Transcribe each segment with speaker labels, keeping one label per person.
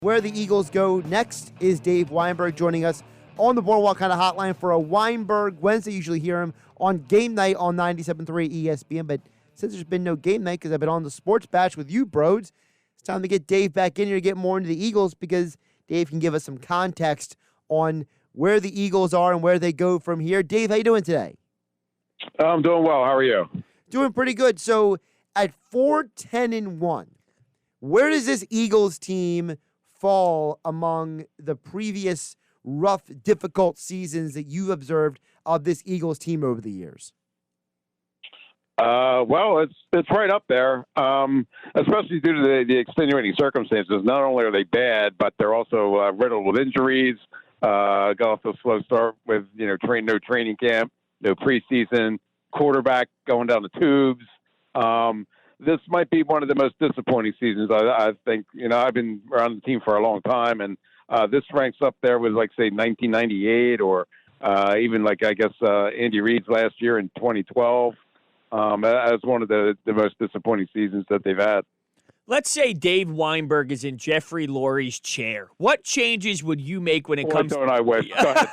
Speaker 1: Where the Eagles go next is Dave Weinberg joining us on the Boardwalk kind of hotline for a Weinberg Wednesday. You usually hear him on game night on 97.3 ESPN, but since there's been no game night because I've been on the Sports Batch with you, bros, it's time to get Dave back in here to get more into the Eagles because Dave can give us some context on where the Eagles are and where they go from here. Dave, how you doing today?
Speaker 2: I'm doing well. How are you?
Speaker 1: Doing pretty good. So at 4-10-1, where does this Eagles team fall among the previous rough, difficult seasons that you've observed of this Eagles team over the years?
Speaker 2: Well, it's right up there, especially due to the extenuating circumstances. Not only are they bad, but they're also riddled with injuries. Got off to a slow start with no training camp, no preseason, quarterback going down the tubes. This might be one of the most disappointing seasons. I think, I've been around the team for a long time, and this ranks up there with, say, 1998 or even, Andy Reid's last year in 2012 as one of the most disappointing seasons that they've had.
Speaker 3: Let's say Dave Weinberg is in Jeffrey Lurie's chair. What changes would you make when it comes?
Speaker 2: Don't I wish? Go
Speaker 3: ahead.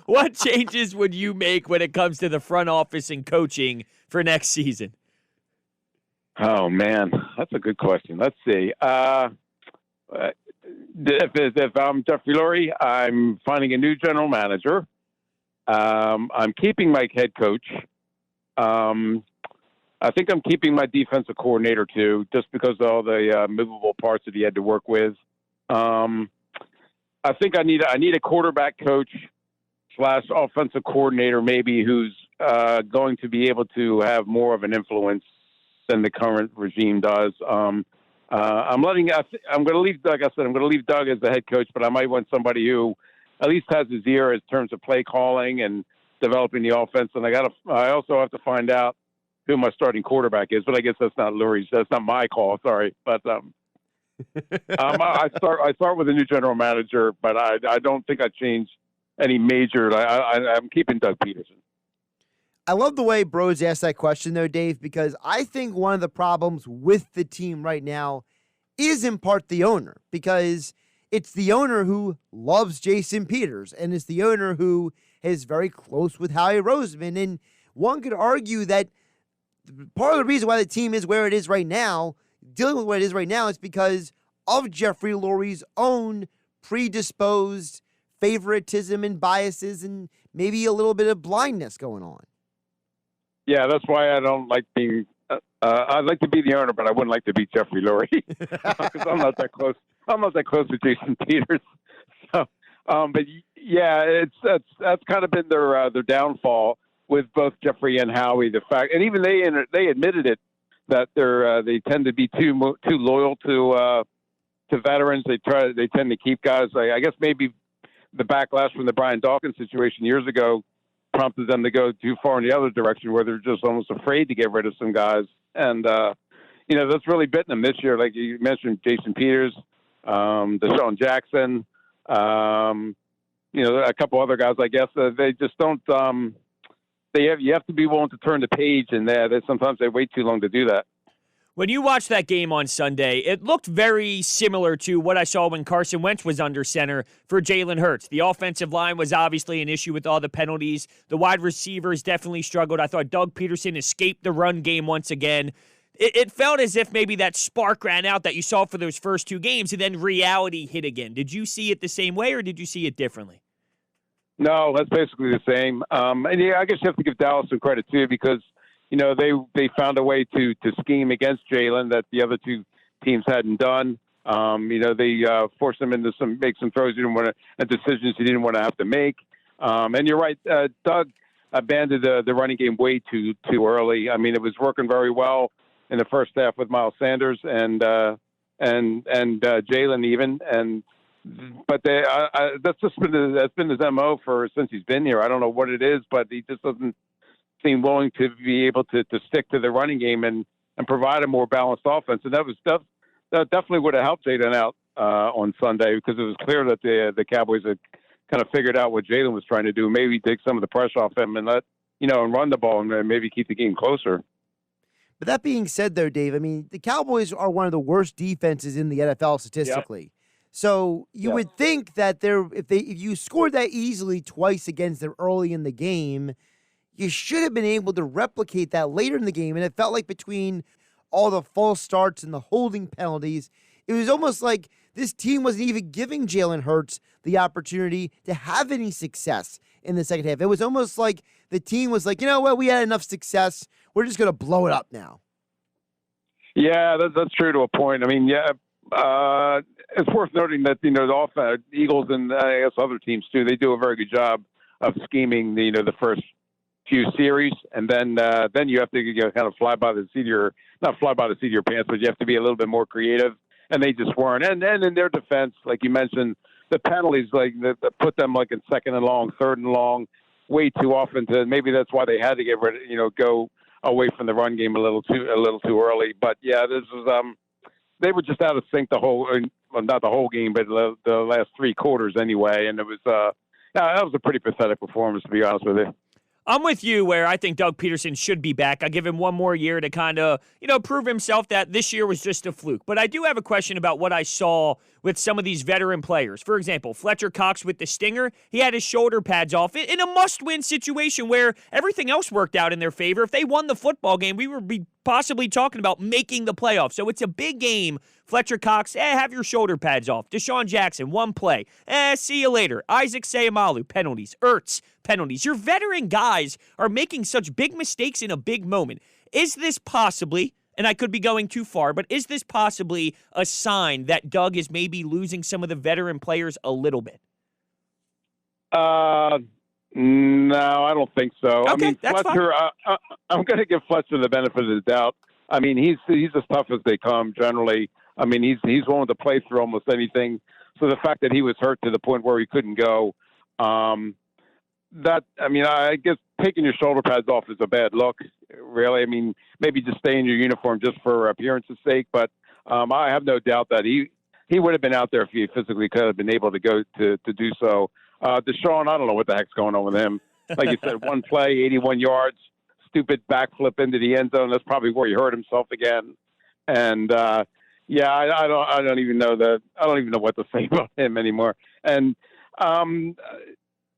Speaker 3: What changes would you make when it comes to the front office and coaching for next season?
Speaker 2: Oh, man, that's a good question. Let's see. If I'm Jeffrey Lurie, I'm finding a new general manager. I'm keeping my head coach. I think I'm keeping my defensive coordinator, too, just because of all the movable parts that he had to work with. I think I need a quarterback coach / offensive coordinator, maybe, who's going to be able to have more of an influence than the current regime does. I'm going to leave, like I said, I'm going to leave Doug as the head coach, but I might want somebody who at least has his ear in terms of play calling and developing the offense. And I also have to find out who my starting quarterback is, but I guess that's not Lurie's. That's not my call. Sorry. But I start with a new general manager, but I don't think I change any major. I'm keeping Doug Pederson.
Speaker 1: I love the way Bros asked that question, though, Dave, because I think one of the problems with the team right now is in part the owner, because it's the owner who loves Jason Peters, and it's the owner who is very close with Howie Roseman. And one could argue that part of the reason why the team is where it is right now, dealing with what it is right now, is because of Jeffrey Lurie's own predisposed favoritism and biases and maybe a little bit of blindness going on.
Speaker 2: Yeah, that's why I don't like being I'd like to be the owner, but I wouldn't like to be Jeffrey Lurie because I'm not that close. I'm not that close to Jason Peters. So, but yeah, that's kind of been their downfall with both Jeffrey and Howie. The fact, and even they admitted it, that they tend to be too loyal to veterans. They tend to keep guys. I guess maybe the backlash from the Brian Dawkins situation years ago prompted them to go too far in the other direction, where they're just almost afraid to get rid of some guys. And that's really bitten them this year. Like you mentioned, Jason Peters, Deshaun Jackson, a couple other guys. I guess they just don't. You have to be willing to turn the page, and sometimes they wait too long to do that.
Speaker 3: When you watched that game on Sunday, it looked very similar to what I saw when Carson Wentz was under center for Jalen Hurts. The offensive line was obviously an issue with all the penalties. The wide receivers definitely struggled. I thought Doug Pederson escaped the run game once again. It felt as if maybe that spark ran out that you saw for those first two games, and then reality hit again. Did you see it the same way, or did you see it differently?
Speaker 2: No, that's basically the same. And yeah, I guess you have to give Dallas some credit too, because they found a way to scheme against Jalen that the other two teams hadn't done. They forced him into make some throws he didn't want to, and decisions he didn't want to have to make. And you're right, Doug abandoned the running game way too early. I mean, it was working very well in the first half with Miles Sanders and Jalen even, but that's been his MO since he's been here. I don't know what it is, but he just doesn't seem willing to be able to stick to the running game and provide a more balanced offense. And that definitely would have helped Jalen out on Sunday, because it was clear that the Cowboys had kind of figured out what Jalen was trying to do. Maybe take some of the pressure off him and and run the ball and maybe keep the game closer.
Speaker 1: But that being said, though, Dave, I mean, the Cowboys are one of the worst defenses in the NFL statistically. Yep. So you would think that if you scored that easily twice against them early in the game, you should have been able to replicate that later in the game. And it felt like between all the false starts and the holding penalties, it was almost like this team wasn't even giving Jalen Hurts the opportunity to have any success in the second half. It was almost like the team was like, you know what, we had enough success. We're just going to blow it up now.
Speaker 2: Yeah, that's true to a point. I mean, it's worth noting that, the Eagles and I guess other teams too, they do a very good job of scheming the first few series, and then you have to kind of not fly by the seat of your pants, but you have to be a little bit more creative, and they just weren't. And then in their defense, like you mentioned, the penalties that put them like in second and long, third and long, way too often. Maybe that's why they had to get rid of, go away from the run game a little too early. But yeah, this was they were just out of sync not the whole game, but the last three quarters anyway. And it was that was a pretty pathetic performance, to be honest with you.
Speaker 3: I'm with you where I think Doug Pederson should be back. I give him one more year to kind of, prove himself that this year was just a fluke. But I do have a question about what I saw with some of these veteran players. For example, Fletcher Cox with the stinger, he had his shoulder pads off in a must-win situation where everything else worked out in their favor. If they won the football game, we would be possibly talking about making the playoffs. So it's a big game. Fletcher Cox, have your shoulder pads off. Deshaun Jackson, one play. See you later. Isaac Seumalo, penalties. Ertz, penalties. Your veteran guys are making such big mistakes in a big moment. Is this possibly, and I could be going too far, but is this possibly a sign that Doug is maybe losing some of the veteran players a little bit?
Speaker 2: No, I don't think so.
Speaker 3: Okay,
Speaker 2: I mean,
Speaker 3: that's
Speaker 2: Fletcher, I'm going to give Fletcher the benefit of the doubt. I mean, he's as tough as they come generally. I mean, he's willing to play through almost anything. So the fact that he was hurt to the point where he couldn't go, I guess taking your shoulder pads off is a bad look, really. I mean, maybe just stay in your uniform just for appearance's sake. But I have no doubt that he would have been out there if he physically could have been able to go to do so. Deshaun, I don't know what the heck's going on with him. Like you said, one play, 81 yards, stupid backflip into the end zone. That's probably where he hurt himself again. And I don't even know what to say about him anymore. And but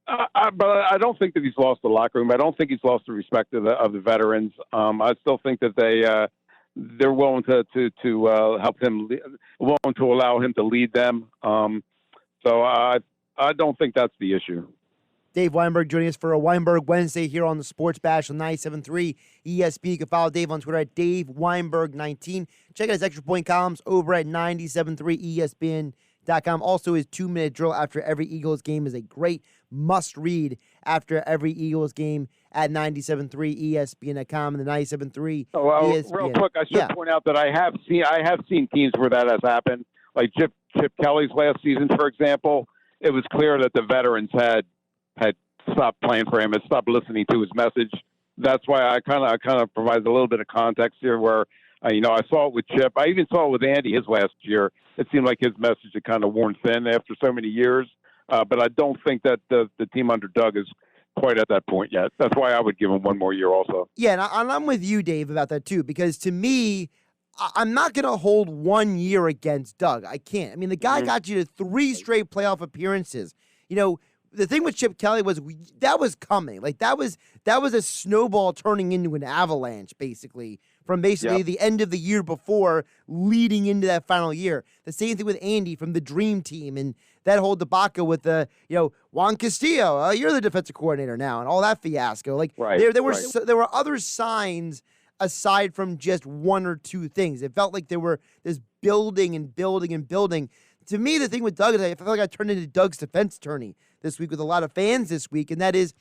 Speaker 2: I don't think that he's lost the locker room. I don't think he's lost the respect of the veterans. I still think that they're willing to help him, willing to allow him to lead them. So I don't think that's the issue.
Speaker 1: Dave Weinberg joining us for a Weinberg Wednesday here on the Sports Bash on 97.3 ESPN. You can follow Dave on Twitter at Dave Weinberg19. Check out his extra point columns over at 97.3ESPN.com. Also, his 2-minute drill after every Eagles game is a great must-read after every Eagles game at 97.3ESPN.com and the 97.3 ESPN.
Speaker 2: Real quick, I should point out that I have seen teams where that has happened. Like Chip Kelly's last season, for example, it was clear that the veterans had stopped playing for him and stopped listening to his message. That's why I kind of provide a little bit of context here where, I saw it with Chip. I even saw it with Andy his last year. It seemed like his message had kind of worn thin after so many years. But I don't think that the team under Doug is quite at that point yet. That's why I would give him one more year also.
Speaker 1: Yeah, and I'm with you, Dave, about that too, because to me, I'm not going to hold 1 year against Doug. I can't. I mean, the guy got you to 3 straight playoff appearances. The thing with Chip Kelly was that was coming. Like that was a snowball turning into an avalanche, basically, from the end of the year before leading into that final year. The same thing with Andy from the Dream Team and that whole debacle with Juan Castillo. You're the defensive coordinator now, and all that fiasco. Like there were other signs aside from just one or two things. It felt like there were this building and building and building. To me, the thing with Doug is I feel like I turned into Doug's defense attorney this week with a lot of fans this week, and that is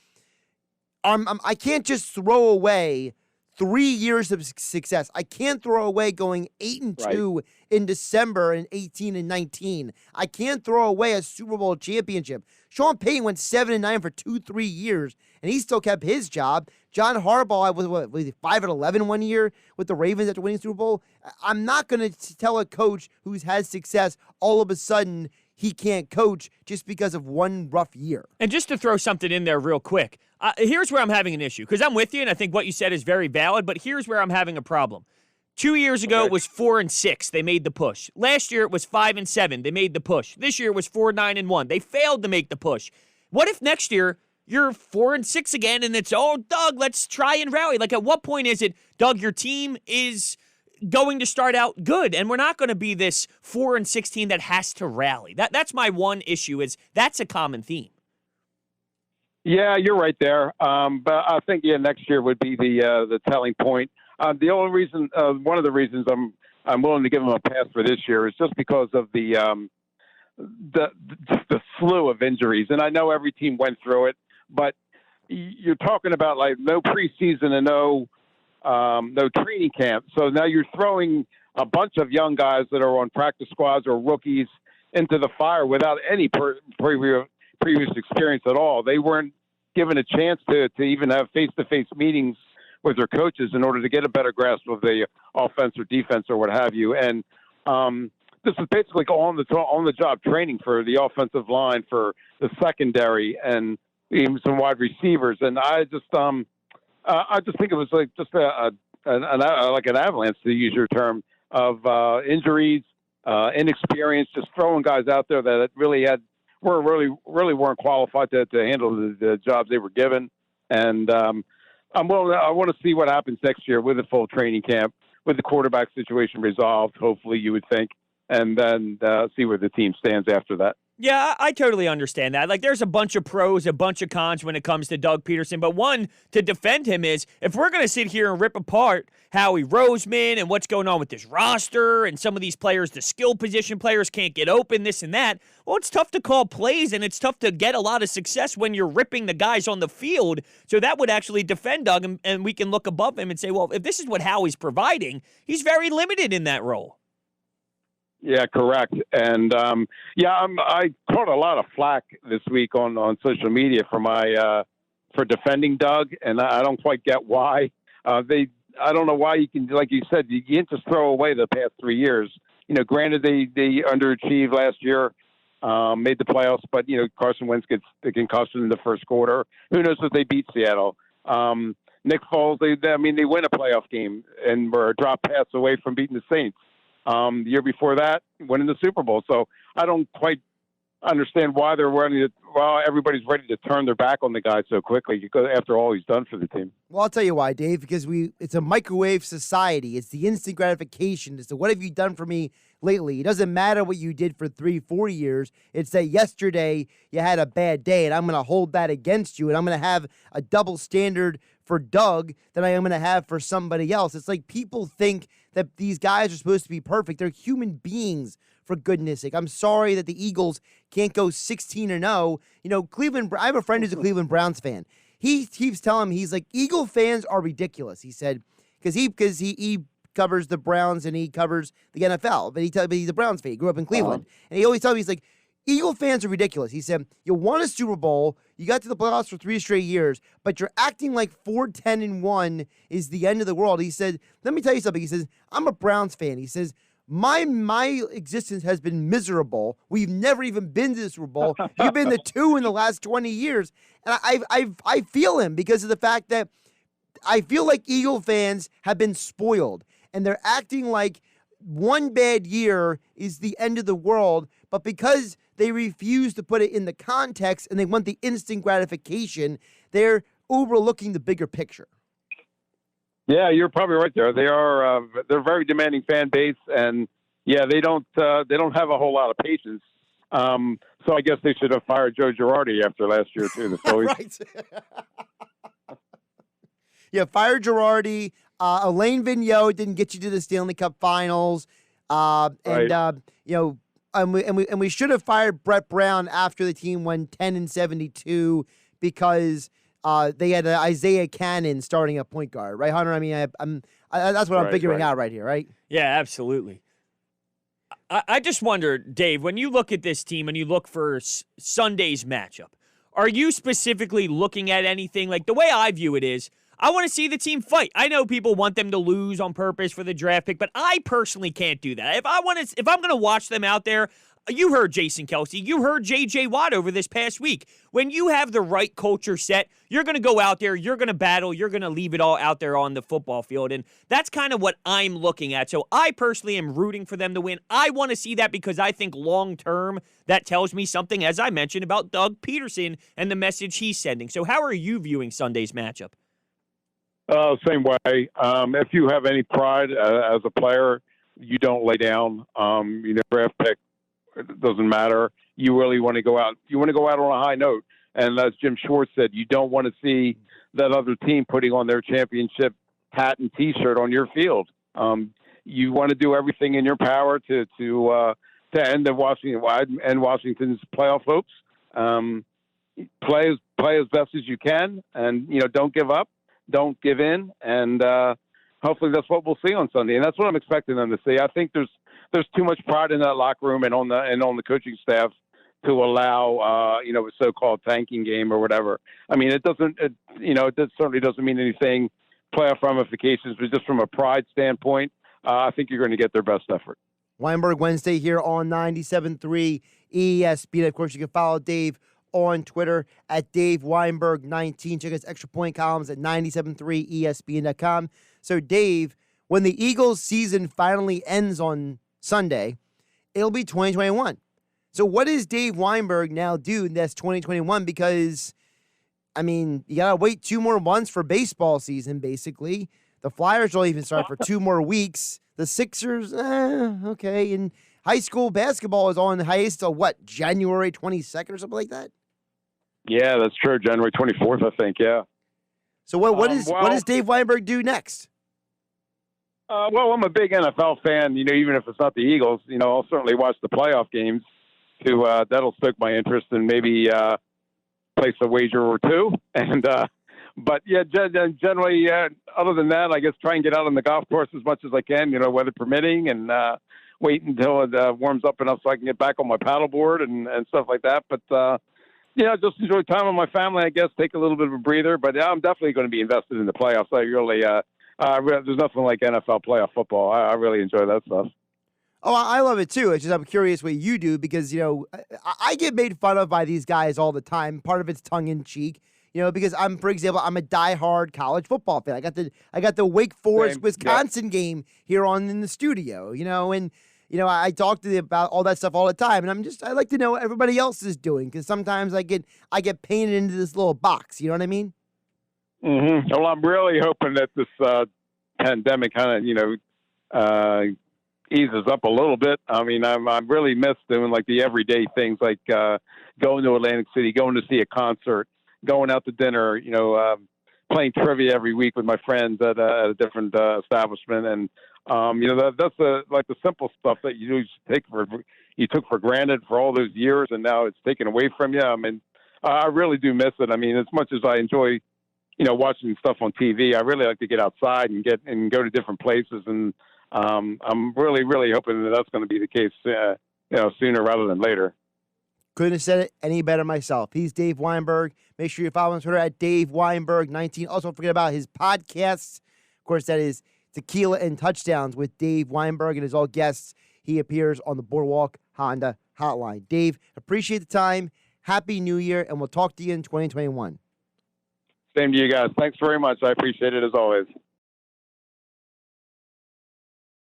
Speaker 1: I can't just throw away 3 years of success. I can't throw away going 8-2 in December in 18 and 19. I can't throw away a Super Bowl championship. Sean Payton went 7-9 for 2-3 years, and he still kept his job. John Harbaugh was 5-11 1 year with the Ravens after winning Super Bowl. I'm not going to tell a coach who's had success all of a sudden he can't coach just because of one rough year.
Speaker 3: And just to throw something in there real quick, here's where I'm having an issue, because I'm with you, and I think what you said is very valid, but here's where I'm having a problem. 2 years ago, it was 4-6. They made the push. Last year, it was 5-7. They made the push. This year, it was 4-9-1. They failed to make the push. What if next year you're 4-6 again, and it's, oh, Doug, let's try and rally? Like, at what point is it, Doug, your team is going to start out good, and we're not going to be this 4-16 that has to rally? That's my one issue, is that's a common theme.
Speaker 2: Yeah, you're right there. But I think next year would be the telling point. The only reason, one of the reasons I'm willing to give them a pass for this year is just because of the slew of injuries. And I know every team went through it, but you're talking about like no preseason and no training camp. So now you're throwing a bunch of young guys that are on practice squads or rookies into the fire without any previous experience at all. They weren't given a chance to even have face-to-face meetings with their coaches in order to get a better grasp of the offense or defense or what have you. And this is basically on the job training for the offensive line, for the secondary, and even some wide receivers. And I just think it was like just like an avalanche, to use your term, of injuries, inexperience, just throwing guys out there that really weren't qualified to handle the jobs they were given. And I want to see what happens next year with the full training camp, with the quarterback situation resolved, hopefully, you would think, and then see where the team stands after that.
Speaker 3: Yeah, I totally understand that. Like, there's a bunch of pros, a bunch of cons when it comes to Doug Pederson. But one, to defend him is, if we're going to sit here and rip apart Howie Roseman and what's going on with this roster and some of these players, the skill position players can't get open, this and that, well, it's tough to call plays and it's tough to get a lot of success when you're ripping the guys on the field. So that would actually defend Doug, and we can look above him and say, well, if this is what Howie's providing, he's very limited in that role.
Speaker 2: Yeah, correct. And I caught a lot of flack this week on social media for defending Doug, and I don't quite get why. I don't know why you can, like you said, you can't just throw away the past 3 years. Granted they underachieved last year, made the playoffs, but Carson Wentz gets the concussion in the first quarter. Who knows if they beat Seattle? Nick Foles, they win a playoff game and were a drop pass away from beating the Saints. The year before that, winning the Super Bowl. So I don't quite understand why everybody's ready to turn their back on the guy so quickly after all he's done for the team.
Speaker 1: Well, I'll tell you why, Dave, because it's a microwave society. It's the instant gratification. It's the what have you done for me lately? It doesn't matter what you did for 3-4 years. It's that yesterday you had a bad day, and I'm going to hold that against you, and I'm going to have a double standard for Doug that I am going to have for somebody else. It's like people think that these guys are supposed to be perfect. They're human beings, for goodness sake. I'm sorry that the Eagles can't go 16-0. Cleveland. I have a friend who's a Cleveland Browns fan. He keeps telling me, he's like, Eagle fans are ridiculous. He said, because he covers the Browns and he covers the NFL, but he's a Browns fan. He grew up in Cleveland, and he always tells me, he's like, Eagle fans are ridiculous. He said, you won a Super Bowl, you got to the playoffs for 3 straight years, but you're acting like 4-10-1 is the end of the world. He said, let me tell you something. He says, I'm a Browns fan. He says, my existence has been miserable. We've never even been to the Super Bowl. You've been to 2 in the last 20 years. And I feel him because of the fact that I feel like Eagle fans have been spoiled, and they're acting like one bad year is the end of the world, but because they refuse to put it in the context and they want the instant gratification, they're overlooking the bigger picture.
Speaker 2: Yeah, you're probably right there. They're a very demanding fan base, and yeah, they don't have a whole lot of patience. So I guess they should have fired Joe Girardi after last year too. The Phillies.
Speaker 1: Right. Yeah, fire Girardi. Elaine Vigneault didn't get you to the Stanley Cup Finals,
Speaker 2: Right.
Speaker 1: And we should have fired Brett Brown after the team went 10-72 because they had Isaiah Cannon starting at point guard, right, Hunter? I mean, that's what I'm figuring out right here, right?
Speaker 3: Yeah, absolutely. I just wonder, Dave, when you look at this team and you look for Sunday's matchup, are you specifically looking at anything? Like, the way I view it is, I want to see the team fight. I know people want them to lose on purpose for the draft pick, but I personally can't do that. If I'm going to watch them out there, You heard Jason Kelsey. You heard J.J. Watt over this past week. When you have the right culture set, you're going to go out there, you're going to battle, you're going to leave it all out there on the football field. And that's kind of what I'm looking at. So I personally am rooting for them to win. I want to see that because I think long-term that tells me something, as I mentioned, about Doug Pederson and the message he's sending. So how are you viewing Sunday's matchup?
Speaker 2: Same way. If you have any pride as a player, you don't lay down. Draft pick, it doesn't matter. You really want to go out. You want to go out on a high note. And as Jim Schwartz said, you don't want to see that other team putting on their championship hat and T-shirt on your field. You want to do everything in your power to end Washington's playoff hopes. Play as best as you can, and don't give up. Don't give in, and hopefully that's what we'll see on Sunday. And that's what I'm expecting them to see. I think there's too much pride in that locker room and on the coaching staff to allow a so-called tanking game or whatever. I mean, it certainly doesn't mean anything playoff ramifications, but just from a pride standpoint, I think you're going to get their best effort.
Speaker 1: Weinberg Wednesday here on 97.3 ESPN. Of course, you can follow Dave on Twitter at Dave Weinberg 19. Check his extra point columns at 973ESPN.com. So, Dave, when the Eagles season finally ends on Sunday, it'll be 2021. So what does Dave Weinberg now do that's 2021? Because, I mean, you got to wait 2 more months for baseball season, basically. The Flyers don't even start for 2 more weeks. The Sixers, okay. And high school basketball is on hiatus till what, January 22nd or something like that?
Speaker 2: Yeah, that's true. January 24th, I think, yeah.
Speaker 1: So what does Dave Weinberg do next?
Speaker 2: Well, I'm a big NFL fan, even if it's not the Eagles. I'll certainly watch the playoff games. That'll stoke my interest and maybe place a wager or 2. And but yeah, generally, other than that, I guess try and get out on the golf course as much as I can, weather permitting, and wait until it warms up enough so I can get back on my paddleboard and stuff like that. But just enjoy time with my family, I guess. Take a little bit of a breather. But I'm definitely going to be invested in the playoffs. I really, there's nothing like NFL playoff football. I really enjoy that stuff.
Speaker 1: Oh, I love it too. It's just I'm curious what you do because, I get made fun of by these guys all the time. Part of it's tongue in cheek, because for example, I'm a diehard college football fan. I got the Wake Forest Wisconsin game here in the studio, and I talk to them about all that stuff all the time, and I like to know what everybody else is doing because sometimes I get painted into this little box. You know what I mean?
Speaker 2: Mm-hmm. Well, I'm really hoping that this pandemic kind of eases up a little bit. I mean, I really miss doing like the everyday things, like going to Atlantic City, going to see a concert, going out to dinner, playing trivia every week with my friends at a different establishment, and that's the simple stuff that you took for granted for all those years, and now it's taken away from you. I mean, I really do miss it. I mean, as much as I enjoy, watching stuff on TV, I really like to get outside and go to different places, and I'm really, really hoping that that's going to be the case, sooner rather than later.
Speaker 1: Couldn't have said it any better myself. He's Dave Weinberg. Make sure you follow him on Twitter at Dave Weinberg 19. Also, don't forget about his podcasts. Of course, that is Tequila and Touchdowns with Dave Weinberg, and as all guests, he appears on the Boardwalk Honda Hotline. Dave, appreciate the time. Happy New Year, and we'll talk to you in 2021.
Speaker 2: Same to you guys. Thanks very much. I appreciate it as always.